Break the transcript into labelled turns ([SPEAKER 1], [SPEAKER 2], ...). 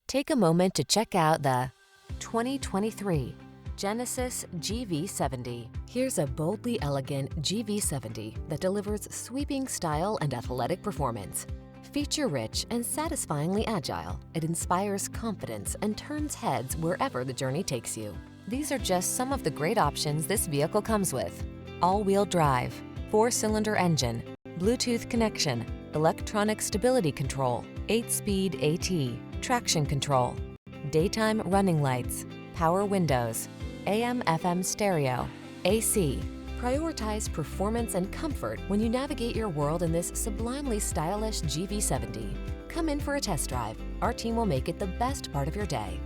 [SPEAKER 1] Take a moment to check out the 2023 Genesis GV70. Here's a boldly elegant GV70 that delivers sweeping style and athletic performance. Feature-rich and satisfyingly agile, it inspires confidence and turns heads wherever the journey takes you. These are just some of the great options this vehicle comes with: all-wheel drive, 4-cylinder engine, Bluetooth connection, electronic stability control, 8-speed AT, traction control, daytime running lights, power windows, AM/FM stereo, AC. Prioritize performance and comfort when you navigate your world in this sublimely stylish GV70. Come in for a test drive. Our team will make it the best part of your day.